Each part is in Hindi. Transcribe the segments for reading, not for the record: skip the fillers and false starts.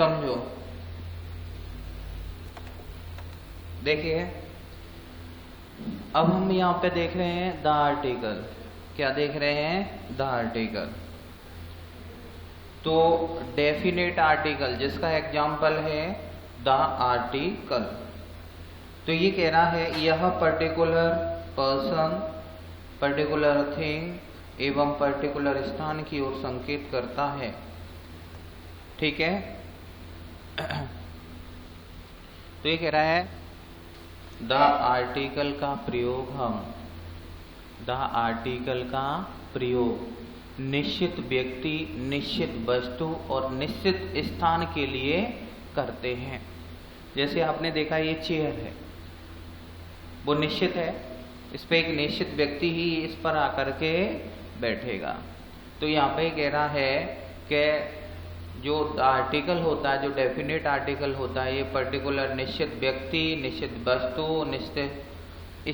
समझो, देखिए अब हम यहाँ पे देख रहे हैं द आर्टिकल। क्या देख रहे हैं? The article. तो डेफिनेट आर्टिकल जिसका एग्जाम्पल है द आर्टिकल, तो ये कह रहा है यह पर्टिकुलर पर्सन, पर्टिकुलर थिंग एवं पर्टिकुलर स्थान की ओर संकेत करता है। ठीक है। तो ये कह रहा है द आर्टिकल का प्रयोग हम, द आर्टिकल का प्रयोग निश्चित व्यक्ति, निश्चित वस्तु और निश्चित स्थान के लिए करते हैं। जैसे आपने देखा ये चेयर है, वो निश्चित है, इस पे एक निश्चित व्यक्ति ही इस पर आकर के बैठेगा। तो यहाँ पे कह रहा है कि जो आर्टिकल होता है, जो डेफिनेट आर्टिकल होता है, ये पर्टिकुलर निश्चित व्यक्ति, निश्चित वस्तु, निश्चित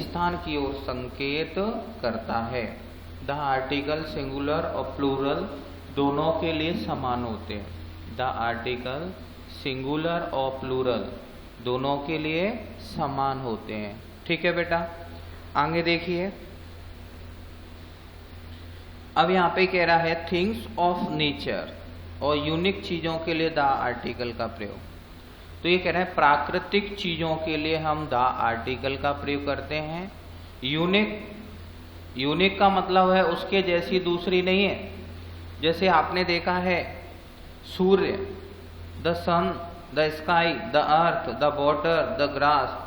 स्थान की ओर संकेत करता है। द आर्टिकल सिंगुलर और प्लूरल दोनों के लिए समान होते हैं। द आर्टिकल सिंगुलर और प्लूरल दोनों के लिए समान होते हैं। ठीक है बेटा, आगे देखिए। अब यहाँ पे कह रहा है थिंग्स ऑफ नेचर और यूनिक चीजों के लिए द आर्टिकल का प्रयोग। तो ये कह रहा है प्राकृतिक चीजों के लिए हम द आर्टिकल का प्रयोग करते हैं। यूनिक, यूनिक का मतलब है उसके जैसी दूसरी नहीं है। जैसे आपने देखा है सूर्य, the sun, the sky, the earth, the water, the grass.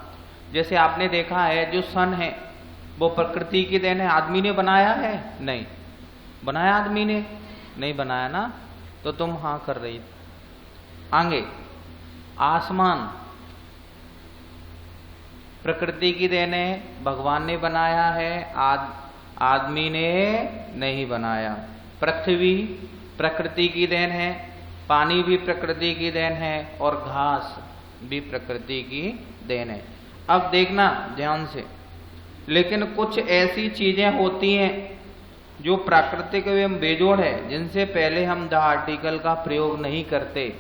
जैसे आपने देखा है जो सन है वो प्रकृति की देन है, आदमी ने बनाया है? नहीं बनाया, आदमी ने नहीं बनाया ना, तो तुम हाँ कर रही। आगे आसमान प्रकृति की देन है, भगवान ने बनाया है, आदमी ने नहीं बनाया। पृथ्वी प्रकृति की देन है, पानी भी प्रकृति की देन है और घास भी प्रकृति की देन है। अब देखना ध्यान से, लेकिन कुछ ऐसी चीजें होती हैं जो प्राकृतिक एवं बेजोड़ है, जिनसे पहले हम द आर्टिकल का प्रयोग नहीं करते,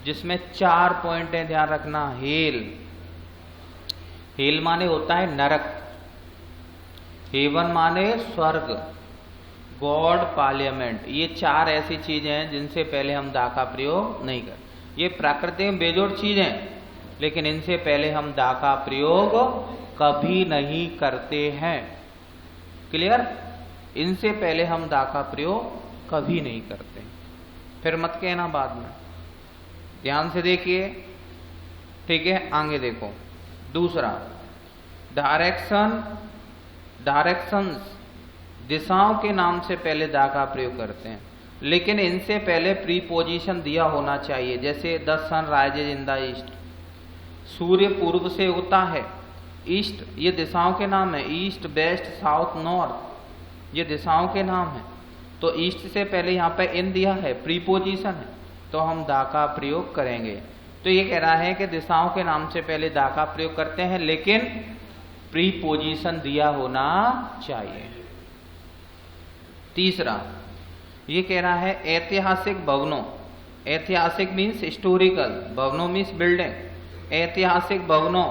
जिसमें 4 पॉइंट है, ध्यान रखना। हेल, हेल माने होता है नरक, हेवन माने स्वर्ग, गॉड पार्लियामेंट। ये 4 ऐसी चीजें हैं जिनसे पहले हम दा का प्रयोग नहीं करते। ये प्राकृतिक बेजोड़ चीजें हैं, लेकिन इनसे पहले हम दा का प्रयोग कभी नहीं करते हैं। क्लियर? इनसे पहले हम दा का प्रयोग कभी नहीं करते। फिर मत कहना बाद में। ध्यान से देखिए, ठीक है। आगे देखो, दूसरा डायरेक्शन, डायरेक्शंस दिशाओं के नाम से पहले दा का प्रयोग करते हैं, लेकिन इनसे पहले प्रीपोजिशन दिया होना चाहिए। जैसे the sun rises in the east, सूर्य पूर्व से उगता है। ईस्ट ये दिशाओं के नाम है, ईस्ट, वेस्ट, साउथ, नॉर्थ ये दिशाओं के नाम है। तो ईस्ट से पहले यहाँ पे इन दिया है, प्रीपोजिशन है, तो हम दा का प्रयोग करेंगे। तो ये कह रहा है कि दिशाओं के नाम से पहले दा का प्रयोग करते हैं, लेकिन प्रीपोजिशन दिया होना चाहिए। तीसरा ये कह रहा है ऐतिहासिक भवनों, ऐतिहासिक मीन्स हिस्टोरिकल, भवनों मीन्स बिल्डिंग। ऐतिहासिक भवनों,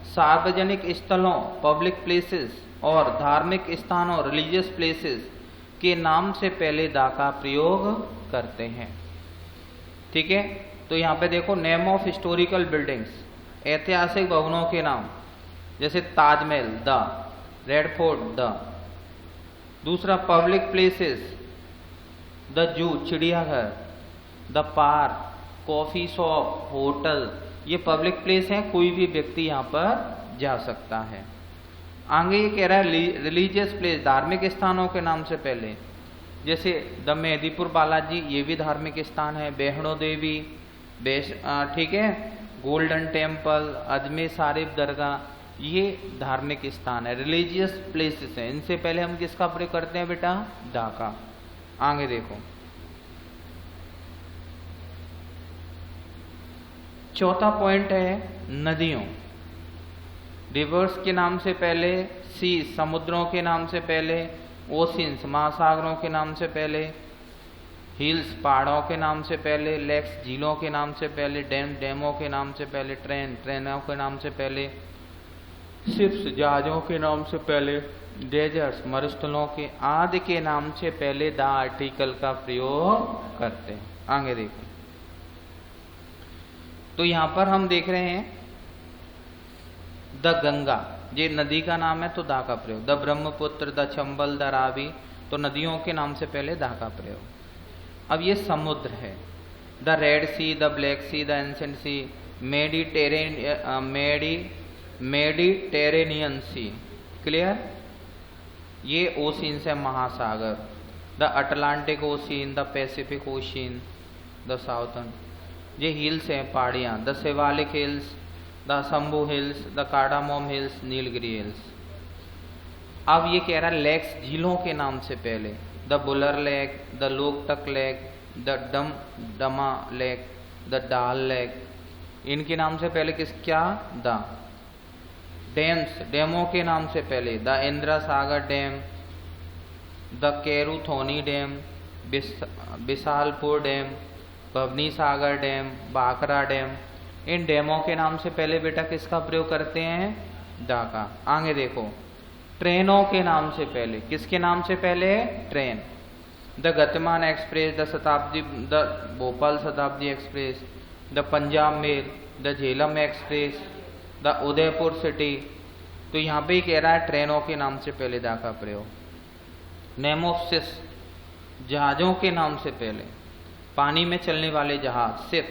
सार्वजनिक स्थलों, पब्लिक प्लेसेस और धार्मिक स्थानों, रिलीजियस प्लेसेस के नाम से पहले दा का प्रयोग करते हैं। ठीक है। तो यहाँ पे देखो, नेम ऑफ हिस्टोरिकल बिल्डिंग्स, ऐतिहासिक भवनों के नाम, जैसे Taj Mahal, the, red fort, the. दूसरा पब्लिक प्लेसेस, द जू, चिड़ियाघर, the park, coffee shop, hotel, ये पब्लिक प्लेस हैं, कोई भी व्यक्ति यहाँ पर जा सकता है। आगे ये कह रहा है रिलीजियस प्लेस, धार्मिक स्थानों के नाम से पहले, जैसे द मेहदीपुर बालाजी, ये भी धार्मिक स्थान है। वैष्णो देवी, ठीक है, गोल्डन टेम्पल, अजमेर शरीफ दरगाह, ये धार्मिक स्थान है, रिलीजियस प्लेसेस हैं। इनसे पहले हम किसका प्रयोग करते हैं बेटा? दा का। आगे देखो, चौथा पॉइंट है नदियों, रिवर्स के नाम से पहले, सी समुद्रों के नाम से पहले, ओशियंस महासागरों के नाम से पहले, हिल्स पहाड़ों के नाम से पहले, लेक्स झीलों के नाम से पहले, डैम डैमों के नाम से पहले, ट्रेन ट्रेनों के नाम से पहले, शिप्स जहाजों के नाम से पहले, डेजर्ट्स मरुस्थलों के आदि के नाम से पहले द आर्टिकल का प्रयोग करते हैं। आगे देखो, तो यहां पर हम देख रहे हैं द गंगा, ये नदी का नाम है तो दा का प्रयोग। The Brahmaputra, the Chambal, the Ravi, तो नदियों के नाम से पहले दा का प्रयोग। अब ये समुद्र है, the red sea, the black sea, the ancient sea, Mediterranean sea, clear, ये ओशियन है महासागर। The Atlantic ocean, the Pacific ocean, the southern. ये हिल्स हैं पहाड़ियाँ, the Shivalik hills, the Shambhu hills, the cardamom hills, Nilgiri hills. अब ये कह रहा है लेक्स झीलों के नाम से पहले, the Wular lake, the Loktak lake, the डमा लेक, द डाल लेक, इनके नाम से पहले किस क्या द। डैम्स डैमों के नाम से पहले the Indira Sagar dam, the Cheruthoni dam, Bisalpur dam, Bhavani Sagar dam, Bhakra dam. इन डैमों के नाम से पहले बेटा किसका प्रयोग करते हैं, दा का। आगे देखो, ट्रेनों के नाम से पहले, किसके नाम से पहले, train. The Gatimaan express, the Shatabdi, the Bhopal Shatabdi express, the Punjab mail, the Jhelum express, the Udaipur city. तो यहाँ पे ही कह रहा है ट्रेनों के नाम से पहले दा का प्रयोग। नेम ऑफ शिप्स, जहाजों के नाम से पहले, पानी में चलने वाले जहाज शिप,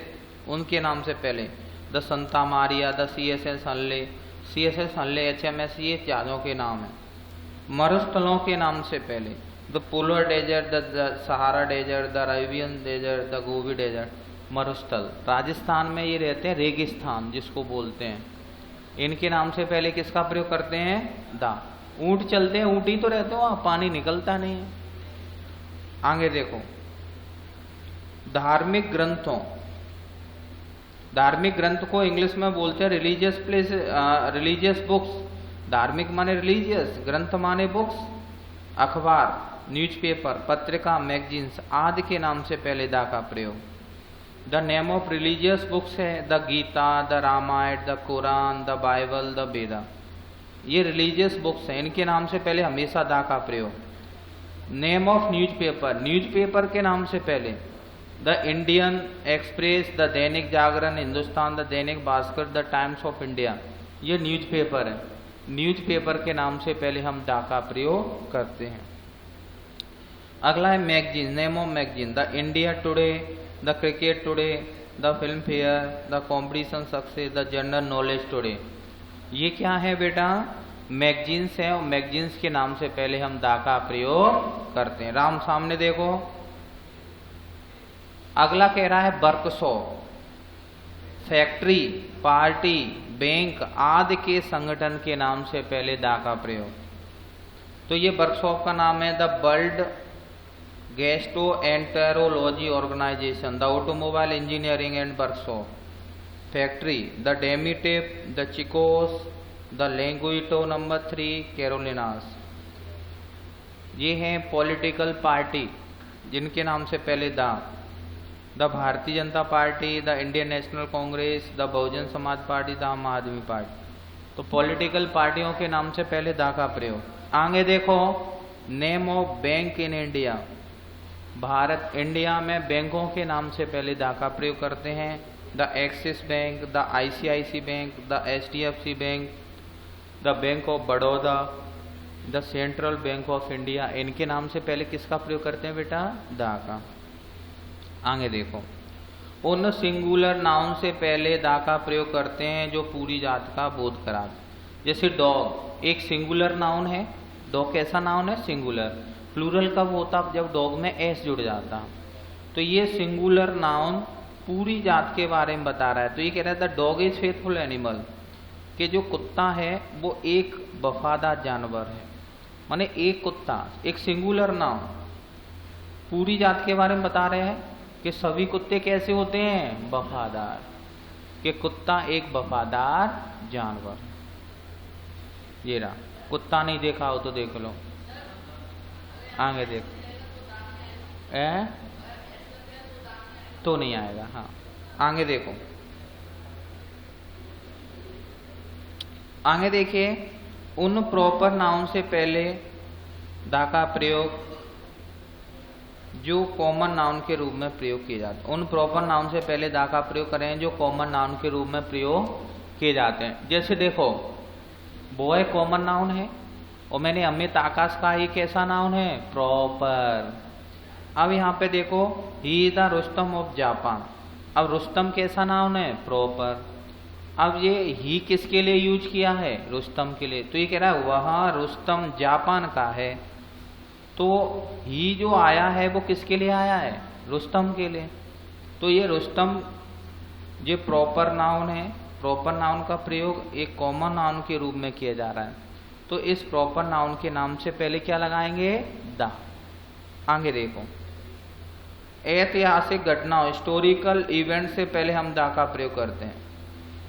उनके नाम से पहले the Santa Maria, the CSS Hanle, HMS, ये जहाजों के नाम है। मरुस्थलों के नाम से पहले the polar desert, the Sahara desert, the Arabian desert, the Gobi desert. मरुस्थल राजस्थान में ये रहते हैं, रेगिस्तान जिसको बोलते हैं, इनके नाम से पहले किसका प्रयोग करते हैं, दा। ऊंट चलते हैं, ऊंट ही तो रहते हो वहां, पानी निकलता नहीं है। आगे देखो, धार्मिक ग्रंथों, धार्मिक ग्रंथ को इंग्लिश में बोलते हैं रिलीजियस बुक्स। धार्मिक माने रिलीजियस, ग्रंथ माने बुक्स, अखबार, न्यूज़पेपर, पत्रिका, मैगजीन्स आदि के नाम से पहले दा का प्रयोग। The name of religious books है the Gita, the Ramayana, the Quran, the Bible, the Veda. ये रिलीजियस बुक्स हैं, इनके नाम से पहले हमेशा दा का प्रयोग। नेम ऑफ न्यूज़पेपर, न्यूज़पेपर के नाम से पहले the Indian express, the Dainik Jagran, Hindustan, the Dainik Bhaskar, the times of India. ये न्यूज़पेपर है, न्यूज़पेपर के नाम से पहले हम दा का प्रयोग करते हैं। अगला है magazine, name of magazine the India today, the cricket today, the film fair, the competition success, the general knowledge today. ये क्या है बेटा, मैगजीन्स है, और मैगजीन्स के नाम से पहले हम दा का प्रयोग करते हैं। राम सामने देखो, अगला कह रहा है वर्कशॉप, फैक्ट्री, पार्टी, बैंक आदि के संगठन के नाम से पहले दा का प्रयोग। तो ये वर्कशॉप का नाम है the world gastroenterology organisation, the automobile engineering and workshop. Factory the डेमीटेप, द चिकोस, द लेंगुइटो नंबर 3 कैरोलिनास। ये हैं पॉलिटिकल पार्टी जिनके नाम से पहले the Bharatiya Janata party, the Indian national congress, the Bahujan Samaj party, the आम आदमी पार्टी। तो पॉलिटिकल पार्टियों के नाम से पहले दा का प्रयोग। आगे देखो, name of bank in India, Bharat India में बैंकों के नाम से पहले दा का प्रयोग करते हैं। The axis bank, the ICICI bank, the HDFC bank, the bank of Baroda, the central bank of India. इनके नाम से पहले किसका प्रयोग करते हैं बेटा, दा का। आगे देखो, उन सिंगुलर नाउन से पहले दा का प्रयोग करते हैं जो पूरी जात का बोध कराते। जैसे डॉग एक सिंगुलर नाउन है, डॉग कैसा नाउन है, सिंगुलर। प्लूरल कब होता, जब डॉग में एस जुड़ जाता। तो ये सिंगुलर नाउन पूरी जात के बारे में बता रहा है। तो ये कह रहा था डॉग इज फेथफुल एनिमल, कि जो कुत्ता है वो एक वफादार जानवर है। माने एक कुत्ता, एक सिंगुलर नाउन पूरी जात के बारे में बता रहे हैं कि सभी कुत्ते कैसे होते हैं, वफादार। कि कुत्ता एक वफादार जानवर। ये रहा, कुत्ता नहीं देखा हो तो देख लो। आगे देखो, तो नहीं आएगा। हाँ, आगे देखो, आगे देखिए, उन प्रॉपर नाउन से पहले दा का प्रयोग जो कॉमन नाउन के रूप में प्रयोग किए जाते हैं। उन प्रॉपर नाउन से पहले दा का प्रयोग करें जो कॉमन नाउन के रूप में प्रयोग किए जाते हैं। जैसे देखो, बॉय कॉमन नाउन है और मैंने अमित आकाश का ही कैसा नाउन है, प्रॉपर। अब यहाँ पे देखो, he is the Rustam of Japan. अब रुस्तम कैसा नाउन है, प्रॉपर। अब ये ही किसके लिए यूज किया है, रुस्तम के लिए। तो ये कह रहा है वह रुस्तम जापान का है। तो ही जो आया है वो किसके लिए आया है, रुस्तम के लिए। तो ये रुस्तम जो प्रॉपर नाउन है, प्रॉपर नाउन का प्रयोग एक कॉमन नाउन के रूप में किया जा रहा है। तो इस प्रॉपर नाउन के नाम से पहले क्या लगाएंगे, द। आगे देखो, ऐतिहासिक घटना, हिस्टोरिकल इवेंट से पहले हम द का प्रयोग करते हैं।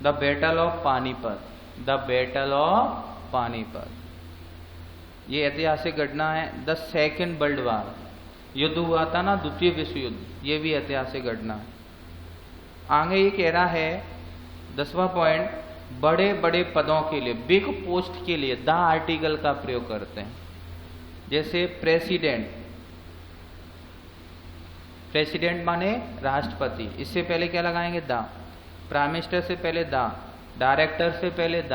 The battle of Panipat, the battle of Panipat, ये ऐतिहासिक घटना है। द सेकेंड वर्ल्ड वार, युद्ध हुआ था ना, द्वितीय विश्व युद्ध, ये भी ऐतिहासिक घटना है। आगे ये कह रहा है 10वां पॉइंट, बड़े बड़े पदों के लिए, बिग पोस्ट के लिए द आर्टिकल का प्रयोग करते हैं। जैसे प्रेसिडेंट, प्रेसिडेंट माने राष्ट्रपति, इससे पहले क्या लगाएंगे, द। प्राइम मिनिस्टर से पहले द, डायरेक्टर से पहले द,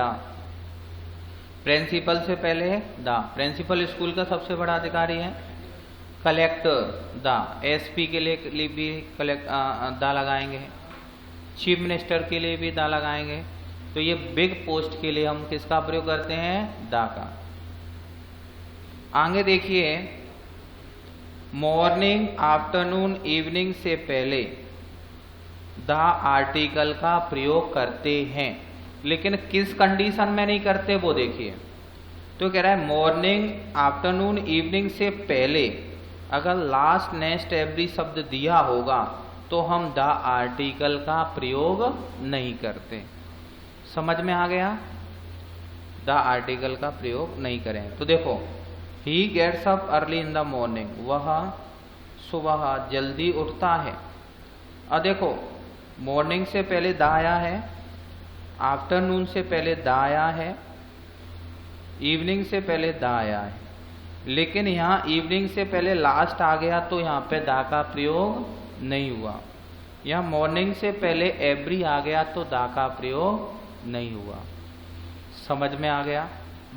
प्रिंसिपल से पहले द। प्रिंसिपल स्कूल का सबसे बड़ा अधिकारी है। कलेक्टर द, एसपी के लिए भी द लगाएंगे, चीफ मिनिस्टर के लिए भी द लगाएंगे। तो ये बिग पोस्ट के लिए हम किसका प्रयोग करते हैं, द का। आगे देखिए, मॉर्निंग, आफ्टरनून, इवनिंग से पहले द आर्टिकल का प्रयोग करते हैं, लेकिन किस कंडीशन में नहीं करते वो देखिए। तो कह रहा है मॉर्निंग, आफ्टरनून, इवनिंग से पहले अगर लास्ट, नेक्स्ट, एवरी शब्द दिया होगा तो हम द आर्टिकल का प्रयोग नहीं करते। समझ में आ गया, द आर्टिकल का प्रयोग नहीं करें। तो देखो, he gets up early in the morning, वह सुबह जल्दी उठता है। अब देखो, मॉर्निंग से पहले द आया है, आफ्टरनून से पहले द आया है, इवनिंग से पहले द आया है, लेकिन यहाँ इवनिंग से पहले लास्ट आ गया तो यहाँ पे द का प्रयोग नहीं हुआ। यहाँ मॉर्निंग से पहले एवरी आ गया तो द का प्रयोग नहीं हुआ। समझ में आ गया,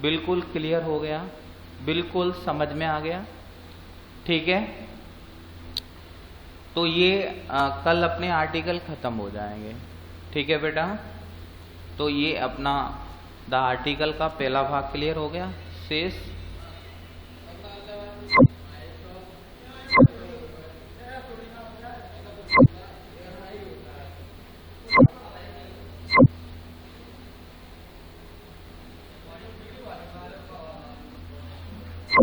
बिल्कुल क्लियर हो गया, बिल्कुल समझ में आ गया, ठीक है। तो ये कल अपने आर्टिकल खत्म हो जाएंगे, ठीक है बेटा। तो ये अपना द आर्टिकल का पहला भाग क्लियर हो गया। शेष